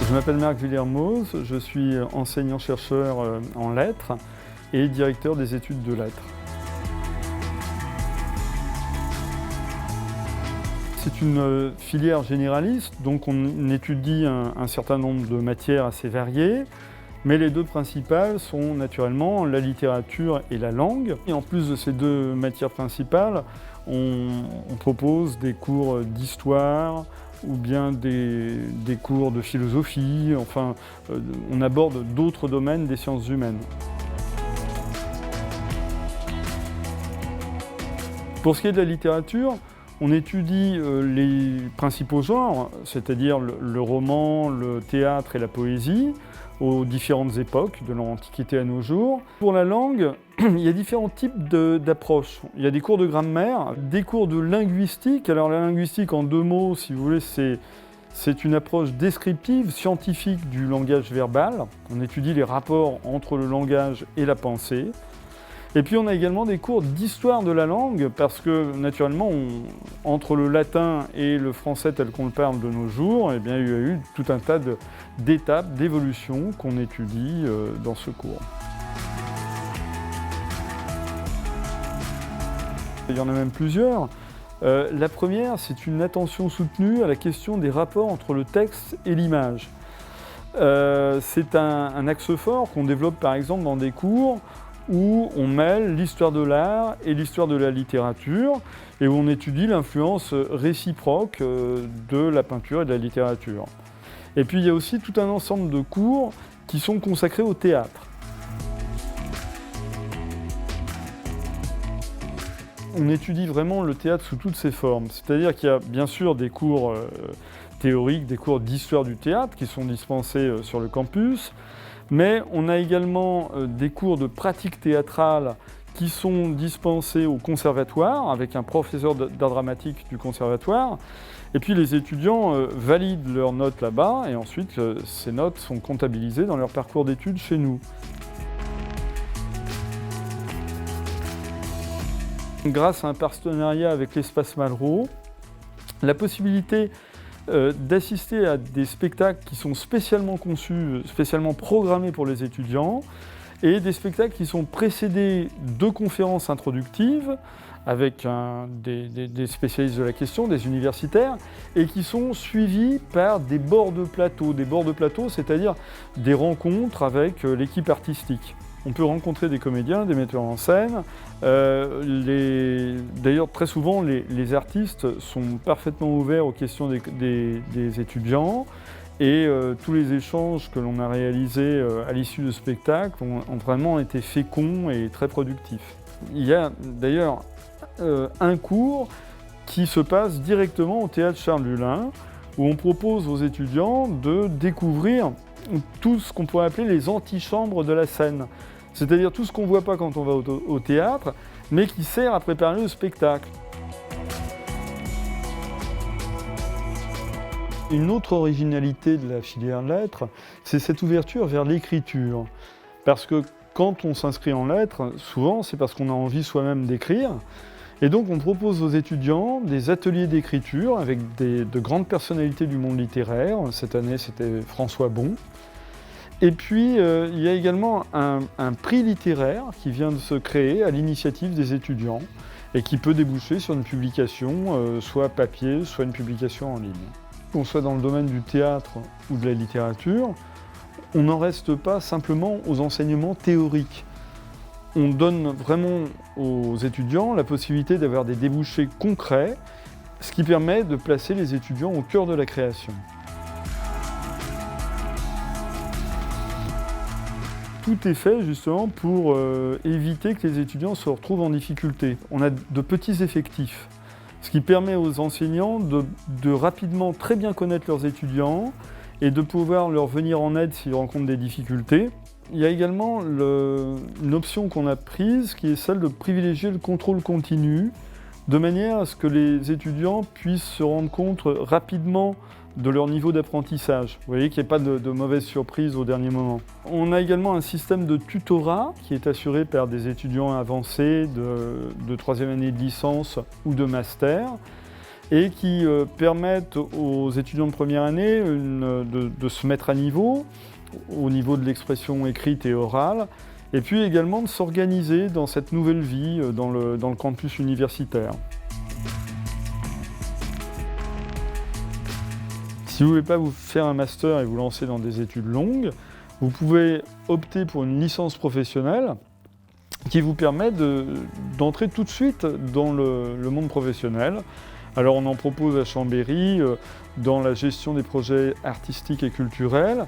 Je m'appelle Marc Villermoz, je suis enseignant-chercheur en lettres et directeur des études de lettres. C'est une filière généraliste, donc on étudie un certain nombre de matières assez variées, mais les deux principales sont naturellement la littérature et la langue. Et en plus de ces deux matières principales, on propose des cours d'histoire, ou bien des cours de philosophie, enfin, on aborde d'autres domaines des sciences humaines. Pour ce qui est de la littérature, on étudie les principaux genres, c'est-à-dire le roman, le théâtre et la poésie, aux différentes époques, de l'Antiquité à nos jours. Pour la langue, il y a différents types d'approches. Il y a des cours de grammaire, des cours de linguistique. Alors la linguistique, en deux mots, si vous voulez, c'est une approche descriptive, scientifique du langage verbal. On étudie les rapports entre le langage et la pensée. Et puis on a également des cours d'histoire de la langue, parce que naturellement, entre le latin et le français tel qu'on le parle de nos jours, eh bien, il y a eu tout un tas d'étapes, d'évolutions qu'on étudie dans ce cours. Il y en a même plusieurs. La première, c'est une attention soutenue à la question des rapports entre le texte et l'image. C'est un axe fort qu'on développe par exemple dans des cours où on mêle l'histoire de l'art et l'histoire de la littérature et où on étudie l'influence réciproque de la peinture et de la littérature. Et puis il y a aussi tout un ensemble de cours qui sont consacrés au théâtre. On étudie vraiment le théâtre sous toutes ses formes, c'est-à-dire qu'il y a bien sûr des cours théoriques, des cours d'histoire du théâtre qui sont dispensés sur le campus, mais on a également des cours de pratique théâtrale qui sont dispensés au conservatoire avec un professeur d'art dramatique du conservatoire. Et puis les étudiants valident leurs notes là-bas et ensuite ces notes sont comptabilisées dans leur parcours d'études chez nous. Grâce à un partenariat avec l'Espace Malraux, la possibilité d'assister à des spectacles qui sont spécialement conçus, spécialement programmés pour les étudiants, et des spectacles qui sont précédés de conférences introductives avec des spécialistes de la question, des universitaires, et qui sont suivis par des bords de plateau. Des bords de plateau, c'est-à-dire des rencontres avec l'équipe artistique. On peut rencontrer des comédiens, des metteurs en scène. D'ailleurs, très souvent, les artistes sont parfaitement ouverts aux questions des étudiants. Et tous les échanges que l'on a réalisés à l'issue de spectacle ont vraiment été féconds et très productifs. Il y a d'ailleurs un cours qui se passe directement au Théâtre Charles Lulin, où on propose aux étudiants de découvrir tout ce qu'on pourrait appeler les antichambres de la scène. C'est-à-dire tout ce qu'on ne voit pas quand on va au théâtre, mais qui sert à préparer le spectacle. Une autre originalité de la filière lettres, c'est cette ouverture vers l'écriture. Parce que quand on s'inscrit en lettres, souvent c'est parce qu'on a envie soi-même d'écrire. Et donc on propose aux étudiants des ateliers d'écriture avec de grandes personnalités du monde littéraire. Cette année c'était François Bon. Et puis, il y a également un prix littéraire qui vient de se créer à l'initiative des étudiants et qui peut déboucher sur une publication, soit papier, soit une publication en ligne. Qu'on soit dans le domaine du théâtre ou de la littérature, on n'en reste pas simplement aux enseignements théoriques. On donne vraiment aux étudiants la possibilité d'avoir des débouchés concrets, ce qui permet de placer les étudiants au cœur de la création. Tout est fait justement pour éviter que les étudiants se retrouvent en difficulté. On a de petits effectifs, ce qui permet aux enseignants de rapidement très bien connaître leurs étudiants et de pouvoir leur venir en aide s'ils rencontrent des difficultés. Il y a également une option qu'on a prise qui est celle de privilégier le contrôle continu de manière à ce que les étudiants puissent se rendre compte rapidement de leur niveau d'apprentissage. Vous voyez qu'il n'y ait pas de mauvaises surprises au dernier moment. On a également un système de tutorat qui est assuré par des étudiants avancés de troisième année de licence ou de master et qui permettent aux étudiants de première année de se mettre à niveau, au niveau de l'expression écrite et orale, et puis également de s'organiser dans cette nouvelle vie dans le campus universitaire. Si vous ne voulez pas vous faire un master et vous lancer dans des études longues, vous pouvez opter pour une licence professionnelle qui vous permet d'entrer tout de suite dans le monde professionnel. Alors on en propose à Chambéry dans la gestion des projets artistiques et culturels,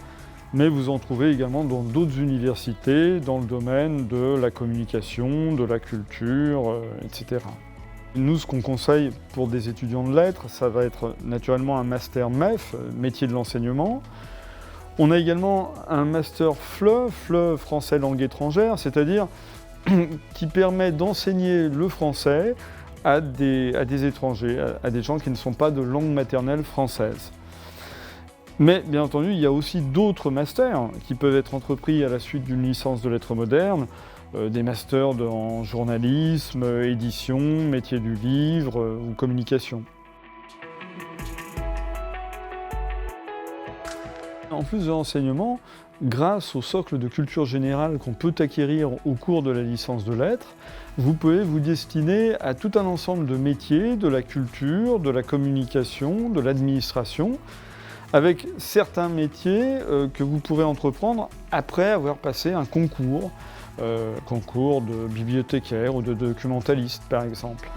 mais vous en trouvez également dans d'autres universités, dans le domaine de la communication, de la culture, etc. Nous, ce qu'on conseille pour des étudiants de lettres, ça va être naturellement un master MEF, métier de l'enseignement. On a également un master FLE français langue étrangère, c'est-à-dire qui permet d'enseigner le français à des étrangers, à des gens qui ne sont pas de langue maternelle française. Mais bien entendu, il y a aussi d'autres masters qui peuvent être entrepris à la suite d'une licence de lettres modernes, des masters en journalisme, édition, métier du livre ou communication. En plus de l'enseignement, grâce au socle de culture générale qu'on peut acquérir au cours de la licence de lettres, vous pouvez vous destiner à tout un ensemble de métiers, de la culture, de la communication, de l'administration, avec certains métiers que vous pourrez entreprendre après avoir passé un concours de bibliothécaire ou de documentaliste par exemple.